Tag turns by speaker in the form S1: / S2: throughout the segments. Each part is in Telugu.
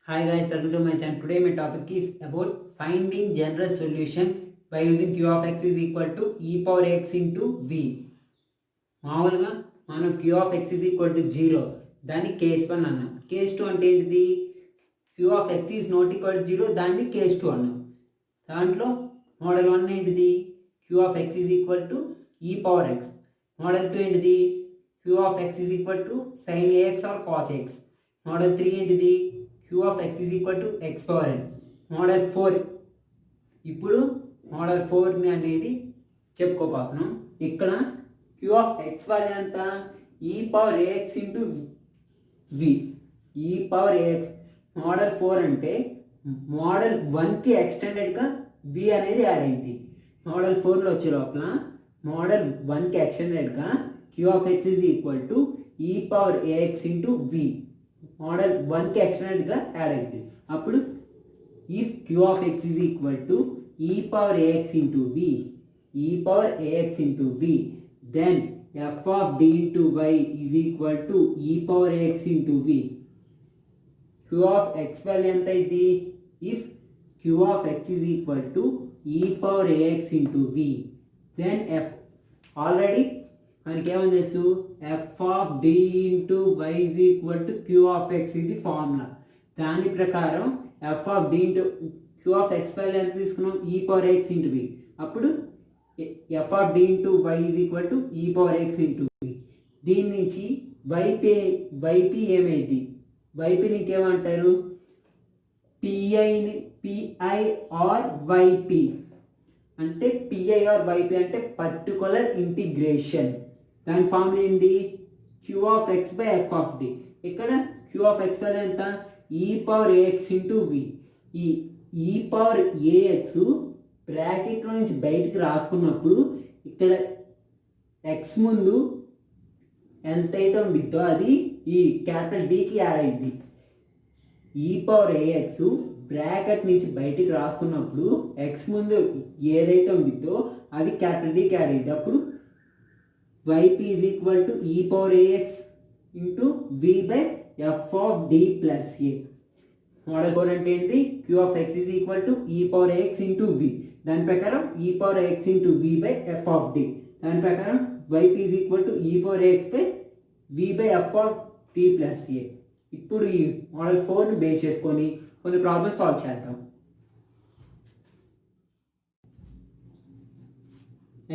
S1: Hi guys, welcome to my channel. Today my topic is about finding general solution by using q of x is equal to e power x into v. మామూలుగా మనం q of x is equal to 0 దాన్ని కేస్ 1 అన్నాం. కేస్ 2 అంటే ఏంటిది? q of x is not equal to 0 దాన్ని కేస్ 2 అన్నాం. దాంట్లో మోడల్ 1 ఏంటిది? q of x is equal to e power x. Model 2 ఏంటిది? q of x is equal to sin ax or cos x. Model 3 ఏంటిది? q of x is equal to x power n. Model 4 ఇప్పుడు మోడల్ 4 అనేది చెప్పుకోపోతున్నాం. ఇక్కడ q of x వాల్యూ ఎంత? e power ax into v. e power ax model 4 అంటే మోడల్ 1కి ఎక్స్టెండెడ్గా v అనేది యాడ్ అయింది. మోడల్ 4లో వచ్చే లోపల మోడల్ 1కి ఎక్స్టెండెడ్గా q of x is equal to e power ax into v. Model 1కి ఎక్స్టెండెడ్గా యాడ్ అయింది. అప్పుడు if q of x is equal to e power ax into v, e power ax into v, then f of d into y is equal to e power ax into v. q of x value ఎంత అయింది? If q of x is equal to e power ax into v, then f already మనకి ఏమని తెలుసు? F of d into why is equal to q of x ఇది ఫార్ములా. దాని ప్రకారం f of d into q of X value ఎంత తీసుకున్నాం? E power x into v. అప్పుడు f of d into why is equal to ఈ పవర్ ఎక్స్ ఇంటూ వి. దీని నుంచి వైపీ ఏమైంది? వైపీ నీకేమంటారు? పిఐ ఆర్ వైపీ అంటే పిఐ ఆర్ వైపీ అంటే పర్టికులర్ ఇంటిగ్రేషన్. దాని ఫార్ములా ఏంటి? Q of X by F of D. ఇక్కడ క్యూ ఆఫ్ ఎక్స్ వాల్యూ ఎంత? E power AX into V. ఈ పవర్ ఏఎక్స్ బ్రాకెట్లో నుంచి బయటికి రాసుకున్నప్పుడు ఇక్కడ ఎక్స్ ముందు ఎంతైతే ఉండిద్దో అది ఈ క్యాపిటల్ డికి యాడ్ అయింది. ఈ పవర్ ఏఎక్స్ బ్రాకెట్ నుంచి బయటికి రాసుకున్నప్పుడు ఎక్స్ ముందు ఏదైతే ఉండిద్దో అది క్యాపిటల్ డికి యాడ్ అయింది. అప్పుడు yp is equal to e power ax into v by f of d plus a. Model 4 అంటే ఏంటి? q of x is equal to e power ax into v. దాని ప్రకారం e power ax into v by f of d. దాని ప్రకారం yp is equal to e power ax by v by f of d plus a. ఇప్పుడు ఈ మోడల్ 4ని బేస్ చేసుకొని కొన్ని ప్రాబ్లమ్స్ సాల్వ్ చేద్దాం.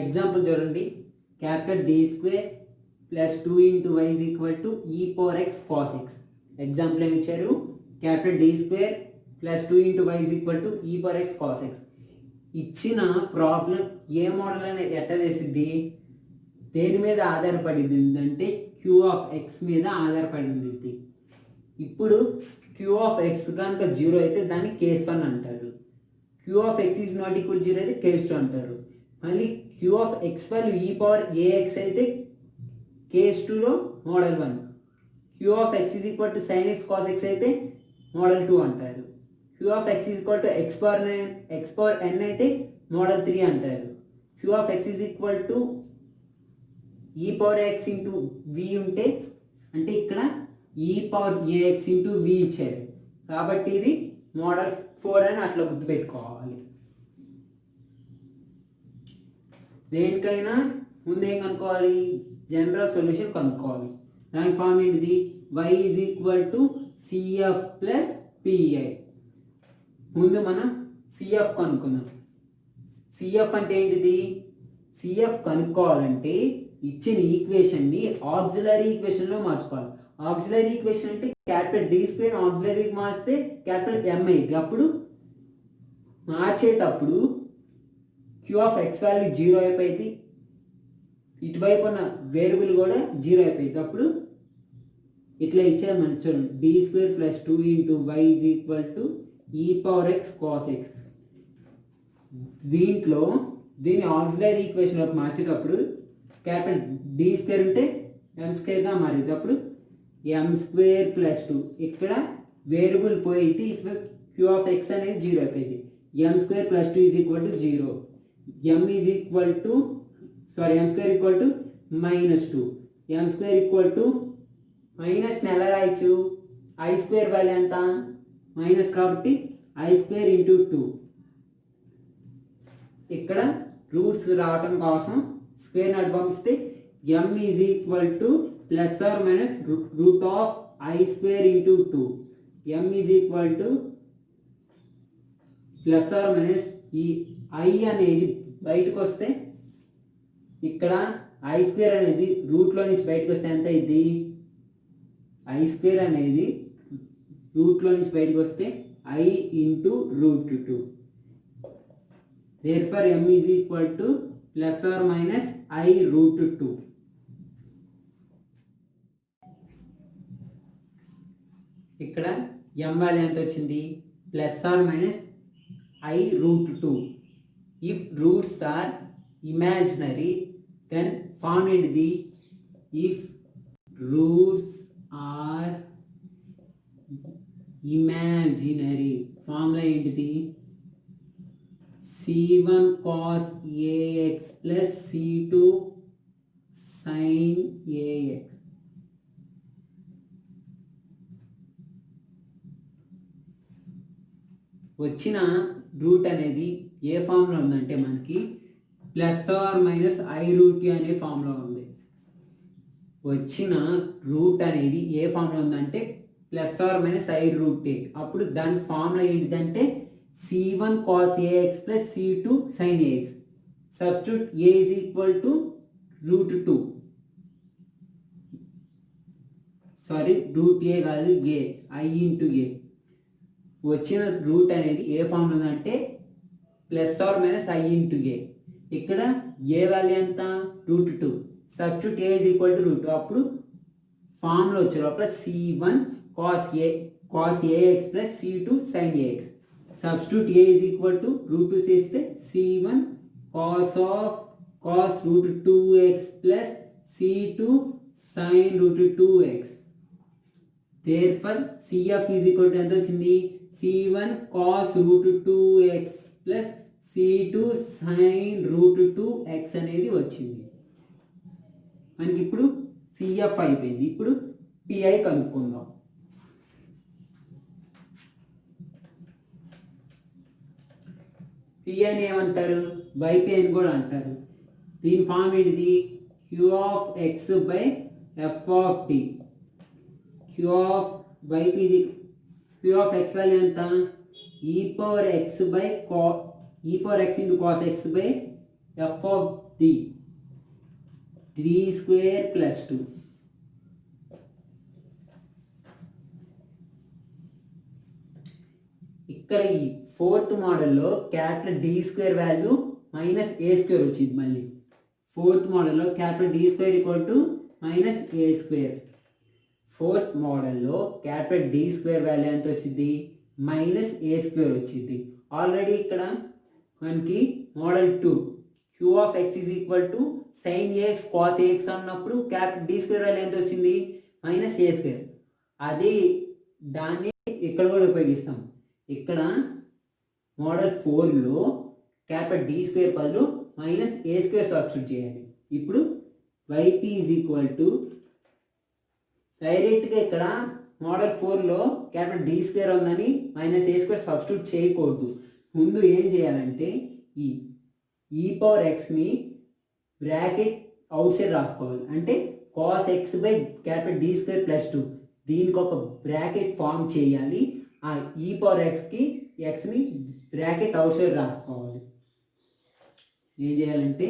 S1: ఎగ్జాంపుల్ చూడండి. capital D square plus 2 into y is equal to e power x cos x. Example ఏమి ఇచ్చారు? capital D square plus 2 into y is equal to e power x cos x. ఇచ్చిన ప్రాబ్లం ఏ మోడల్ అనేది ఎట్లా చేసిద్ది? దేని మీద ఆధారపడింది అంటే q of x మీద ఆధారపడింది. ఇప్పుడు q of x కనుక 0 అయితే దాన్ని కేస్ 1 అంటారు. q of x is not equal to 0 అయితే కేస్ 2 అంటారు. మళ్ళీ q of x value e power ax అయితే కేస్ 2లో model 1. q of x is equal to sin x cos x అయితే మోడల్ 2 అంటారు. q of x is equal to x power n అయితే మోడల్ 3 అంటారు. q of x is equal to e power x into v ఉంటే అంటే ఇక్కడ e power ax into v ఇచ్చారు కాబట్టి ఇది మోడల్ 4 అని అట్లా గుర్తుపెట్టుకోవాలి. దేనికైనా ముందు ఏం కనుక్కోవాలి? జనరల్ సొల్యూషన్ కనుక్కోవాలి. దాని ఫార్మ్ ఏంటిది? y is equal to CF plus PI. ముందు మనం సిఎఫ్ కనుక్కుందాం. సిఎఫ్ అంటే ఏంటిది? సిఎఫ్ కనుక్కోవాలంటే ఇచ్చిన ఈక్వేషన్ని ఆక్సిలరీ ఈక్వేషన్లో మార్చుకోవాలి. ఆక్సిలరీ ఈక్వేషన్ అంటే క్యాపిటల్ డి స్క్వేర్ ఆక్సిలరీకి మార్చితే క్యాపిటల్ ఎం అయింది. అప్పుడు మార్చేటప్పుడు q of x వాల్యూ 0 అయిపోయింది. ఇటువైపు ఉన్న వేరియబుల్ కూడా 0 అయిపోయింది. అప్పుడు ఇట్లా ఇచ్చారు మనం చూడండి. D square plus 2 into why is equal to ఈ పవర్ ఎక్స్ కాస్ ఎక్స్. దీన్ని ఆక్సిలరీ ఈక్వేషన్లోకి మార్చేటప్పుడు క్యాపిటల్ డి స్క్వేర్ ఉంటే ఎం స్క్వేర్గా మారింది. అప్పుడు ఎం స్క్వేర్ ప్లస్ 2 ఇక్కడ వేరియబుల్ పోయింది. ఇక్కడ q of x అనేది 0 అయిపోయింది. M square plus 2 is equal to 0. m is equal to m square equal to minus 2. m square equal to minus నెల రాయచ్చు. i square వాల్యూ ఎంత? మైనస్ కాబట్టి I² ఇంటూ 2. ఇక్కడ రూట్స్ రావటం కోసం స్క్వేర్ నాట్ పంపిస్తే m is equal to plus or minus root of I² into 2. m is equal to plus or minus ఈ I అనేది బయటకు వస్తే ఇక్కడ I² అనేది రూట్లో నుంచి బయటకు వస్తే ఎంత అయింది? I² అనేది రూట్లో నుంచి బయటకు వస్తే I into root 2. therefore m is equal to plus or minus I root 2. ఇక్కడ m వాల్యూ ఎంత వచ్చింది? Plus or minus I root 2. if roots are imaginary then form ఏంటిది? if roots are imaginary formula ఏంటిది? C1 cos AX plus C2 sin AX. వచ్చిన రూట్ అనేది ఏ ఫామ్లో ఉందంటే మనకి plus or minus I root అనే ఫామ్లో ఉంది. వచ్చిన రూట్ అనేది ఏ ఫామ్లో ఉందంటే plus or minus I root. అప్పుడు దాని ఫామ్లో ఏంటిదంటే C1 cos AX plus C2 sin AX. Substitute A is equal to root 2. Sorry, root A కాదు A. I into A. వచ్చిన రూట్ అనేది ఏ ఫామ్ ఉందంటే plus or minus I into A. ఇక్కడ ఏ వాల్యూ ఎంత? Root 2. Substitute A is equal to root 2. అప్పుడు ఫామ్లో వచ్చే లోపల C1 cos AX plus C2 sin AX. Substitute A is equal to root 2 చేస్తే C1 cos root 2x plus C2 sin root 2x. therefore CF is equal to ఎంత వచ్చింది? C1 cos root 2x plus C2 sin root 2x అనేది వచ్చింది. మనకి ఇప్పుడు CF అయిపోయింది. ఇప్పుడు PI కనుక్కుందాం. P అని ఏమంటారు? YP అని కూడా అంటారు. దీని ఫామ్ ఏంటిది? Q of x by f of t. Q of YP Q of x value ఎంత? e power x into cos x by f of t. 3 square plus 2. ఇక్కడ ఈ ఫోర్త్ మోడల్లో capital D² value minus A² వచ్చింది. మళ్ళీ ఫోర్త్ మోడల్లో capital D² equal to minus A². Fourth మోడల్లో క్యాపిటల్ D² వాల్యూ ఎంత వచ్చింది? మైనస్ A² వచ్చింది. ఆల్రెడీ ఇక్కడ మనకి model 2 Q of x is equal to sin AX cos AX అన్నప్పుడు క్యాపిటల్ D² వాల్యూ ఎంత వచ్చింది? Minus A². అదే దాన్ని ఇక్కడ కూడా ఉపయోగిస్తాం. ఇక్కడ మోడల్ 4లో క్యాపిటల్ D² బదులు మైనస్ A² సబ్స్టిట్యూట్ చేయాలి. ఇప్పుడు YP ఈజ్ ఈక్వల్ టు డైరెక్ట్గా ఇక్కడ మోడల్ 4లో క్యాపిటల్ D² ఉందని మైనస్ A² సబ్స్టిట్యూట్ చేయకూడదు. ముందు ఏం చేయాలంటే ఈ పవర్ ఎక్స్ని బ్రాకెట్ అవుట్ సైడ్ రాసుకోవాలి. అంటే cos x by capital D² plus 2 దీనికి ఒక బ్రాకెట్ ఫామ్ చేయాలి. ఆ ఈ పవర్ ఎక్స్ని బ్రాకెట్ అవుట్ సైడ్ రాసుకోవాలి. ఏం చేయాలంటే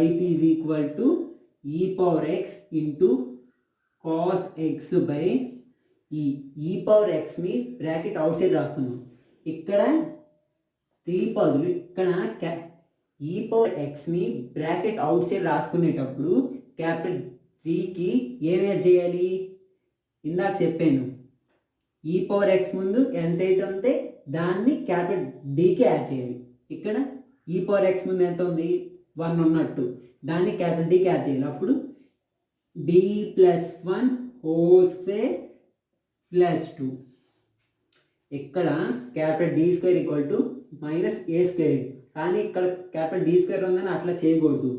S1: YP ఈజ్ ఈక్వల్ టు ఈ power x into cos X by ఈ పవర్ ఎక్స్ని బ్రాకెట్ అవుట్ సైడ్ రాస్తున్నాం. ఇక్కడ 3 బదులు ఇక్కడ ఈ పవర్ ఎక్స్ని బ్రాకెట్ అవుట్ సైడ్ రాసుకునేటప్పుడు క్యాపిటల్ 3కి ఏం యాడ్ చేయాలి? ఇందాక చెప్పాను ఈ పవర్ ఎక్స్ ముందు ఎంతైతే ఉంటే దాన్ని క్యాపిటల్ డీకి యాడ్ చేయాలి. ఇక్కడ ఈ పవర్ ఎక్స్ ముందు ఎంత ఉంది? 1 ఉన్నట్టు దాన్ని క్యాపిటల్ డీకి యాడ్ చేయాలి. అప్పుడు d plus 1 whole square plus 2. ఇక్కడ capital D² equal to minus A². కానీ ఇక్కడ క్యాపిటల్ D² ఉందని అట్లా చేయకూడదు.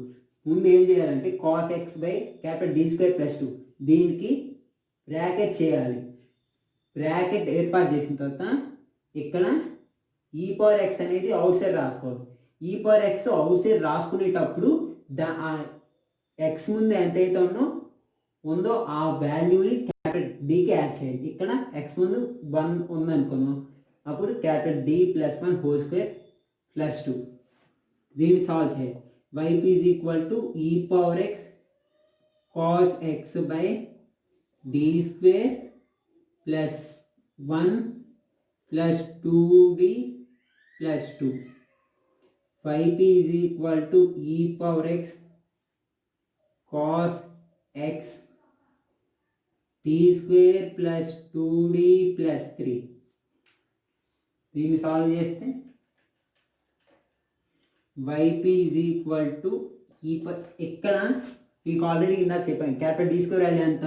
S1: ముందు ఏం చేయాలంటే cos x by capital D² plus 2 దీనికి బ్రాకెట్ చేయాలి. బ్రాకెట్ ఏర్పాటు చేసిన తర్వాత ఇక్కడ ఈ పవర్ ఎక్స్ అనేది అవుట్ సైడ్ రాసుకోవాలి. ఈ పవర్ ఎక్స్ అవుట్ సైడ్ రాసుకునేటప్పుడు ఎక్స్ ముందు ఎంతైతే ఉందో ఆ వాల్యూని క్యాపిటల్ డికి యాడ్ చేయండి. ఇక్కడ ఎక్స్ ముందు 1 ఉందనుకున్నాం, అప్పుడు capital D plus 1 whole square plus 2. దీన్ని సాల్వ్ చేయాలి. వైపీ ఈజ్ ఈక్వల్ టు ఈ power X cos X by D square plus 1 plus 2d plus 2. YP is equal to ఈ power X cos x D square plus 2d plus 3. దీన్ని సాల్వ్ చేస్తే వైపీ ఈజ్ ఈక్వల్ టు ఇక్కడ మీకు ఆల్రెడీ ఇందాక చెప్పాను క్యాపిటల్ డి స్క్వేర్ వాల్యూ ఎంత,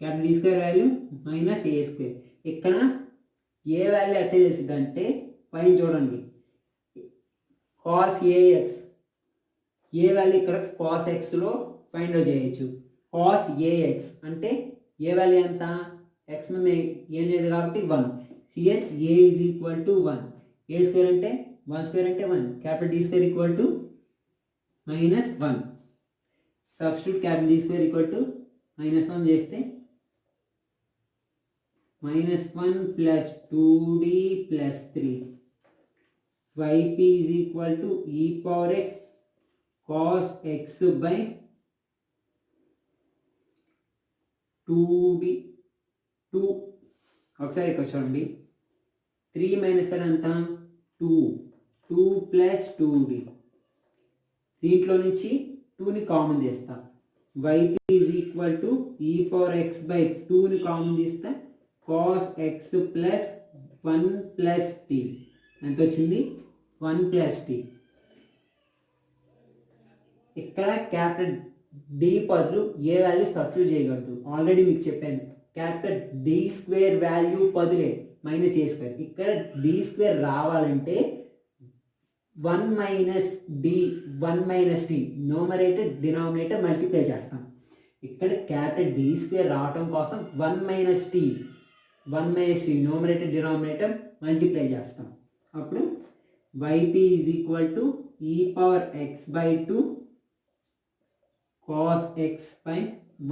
S1: capital D square value minus A square. ఇక్కడ ఏ వాల్యూ అట్టే తెలిసింది అంటే పైన చూడండి కాస్ ఏఎక్స్, ఏ వాల్యూ ఇక్కడ కాస్ ఎక్స్లో ఫైండ్ అవుట్ చేయొచ్చు. కాస్ ఏఎక్స్ అంటే ఏ వాల్యూ ఎంత, ఎక్స్ ముందు ఏం లేదు కాబట్టి 1. Here A is equal to 1. A square అంటే 1 స్క్వేర్ అంటే 1. Capital D square equal to minus 1. Substitute capital D square equal to -1 చేస్తే -1 plus 2d plus 3. YP is equal to ఈ power X cos X by 2d 2. ఒకసారి ఇక్కడ చూడండి 3 మైనస్ 1 అంతా 2 ప్లస్ 2d. దీంట్లో నుంచి 2ని కామన్ తీస్తా. వైపీ ఈజ్ ఈక్వల్ టు ఈ పవర్ ఎక్స్ బై 2ని కామన్ తీస్తా cos X plus 1 plus T. ఎంత వచ్చింది 1 ప్లస్ టీ. ఇక్కడ క్యాపిటల్ డి బదులు ఏ వాల్యూ సబ్స్టిట్యూట్ చేయగలదు. ఆల్రెడీ మీకు చెప్పాను క్యాపిటల్ డి స్క్వేర్ వాల్యూ బదులే మైనస్ ఏ స్క్వేర్. ఇక్కడ డి స్క్వేర్ రావాలంటే 1 minus D 1 minus T numerator denominator multiply చేస్తాం. ఇక్కడ క్యాపిటల్ డి స్క్వేర్ రావటం కోసం 1 minus T numerator denominator multiply చేస్తాం. అప్పుడు వైపీ ఈజ్ ఈక్వల్ టు ఈ power X by 2 cos x by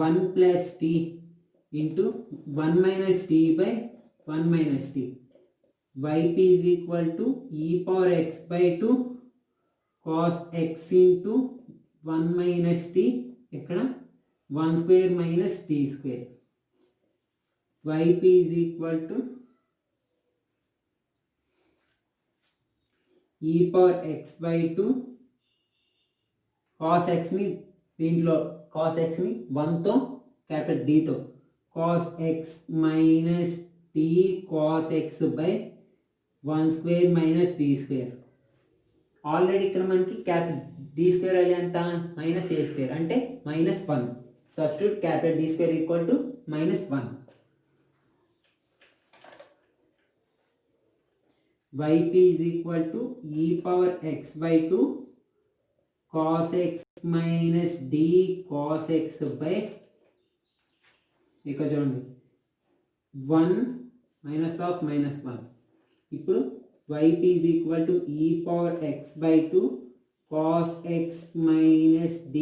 S1: 1 plus t into 1 minus t by 1 minus t. yp is equal to e power x by 2 cos x into 1 minus t. ఇక్కడ 1 square minus t square. yp is equal to e power x by 2 cos x ని దీంట్లో cos x ని 1తో క్యాపిటల్ డితో cos x minus t cos x by 1 square minus t square. Already ఇక్కడ మనకి క్యాపిటల్ డి స్క్వేర్ వాల్యూ ఎంత మైనస్ ఏ స్క్వేర్ అంటే -1. Substitute capital D square equal to -1. yp is equal to e power x by 2 cos x minus d cos x by ఇక్కడ చూడండి 1 మైనస్ ఆఫ్ -1. ఇప్పుడు yp is equal to e power x by 2 cos x minus d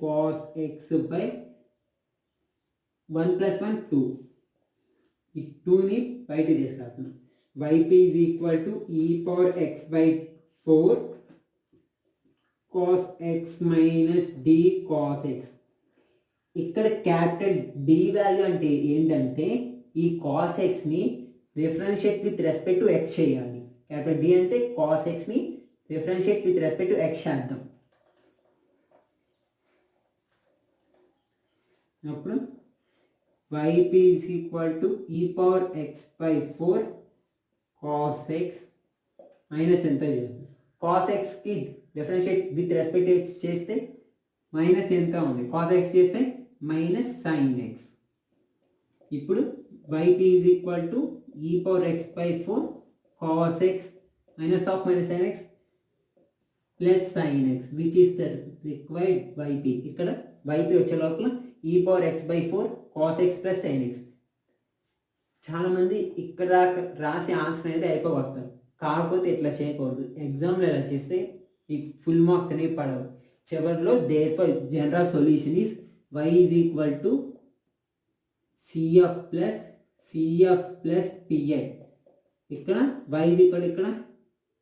S1: cos x by 1 plus 1 2. ఈ 2ని బయటికి తీసుకురాస్తున్నాం. yp is equal to e power x by 4 cos x minus d cos x. ఇక్కడ క్యాపిటల్ డి వాల్యూ అంటే ఏంటంటే ఈ cos x ని differentiate with respect to x చేయాలి. క్యాపిటల్ డి అంటే cos x ని differentiate with respect to x చేద్దాం. అప్పుడు yp is equal to e power x by 4 cos x minus ఎంత చేయాలి. cos x కి differentiate with respect to x చేస్తే మైనస్ ఎంత ఉంది, cos x చేస్తే మైనస్ sin x. ఇప్పుడు yp is equal to e power x by 4 cos x minus of minus sin x plus sin x which is the required yp. ఇక్కడ yp వచ్చే లోపల e power x by 4 cos x plus sin x చాలామంది ఇక్కడ దాకా రాసి ఆన్సర్ అనేది అయిపోగొడతారు. కాకపోతే ఇట్లా చేయకూడదు. ఎగ్జామ్‌లో ఇలా చేస్తే మీకు ఫుల్ మార్క్స్ అనేవి పడవు. చివరిలో therefore general solution is y is equal to CF plus PI. ఇక్కడ y ఈజ్ ఈక్వల్ ఇక్కడ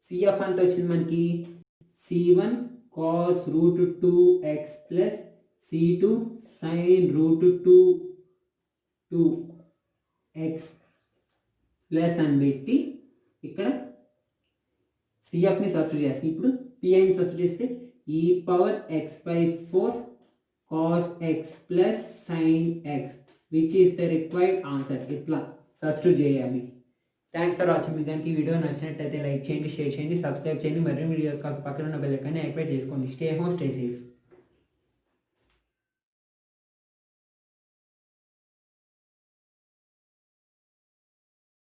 S1: CF ఎంత వచ్చింది మనకి C1 cos root 2x plus C2 sin root 2x plus అని పెట్టి ఇక్కడ సిఎఫ్ని సబ్స్టిట్యూట్ చేస్తాం. ఇప్పుడు పిఐని సబ్స్టిట్యూట్ చేస్తే e⁻x/4 cos x plus sin x which is the required answer. ఇట్లా సబ్స్టిట్యూట్ చేయాలి. Thanks for watching. మీకు కనుక ఈ వీడియో నచ్చినట్టయితే లైక్ చేయండి, షేర్ చేయండి, సబ్స్క్రైబ్ చేయండి. మరిన్ని వీడియోస్ కోసం పక్కన ఉన్న బెల్ ఐకాన్ని యాక్టివేట్ చేసుకోండి. Stay home, stay safe.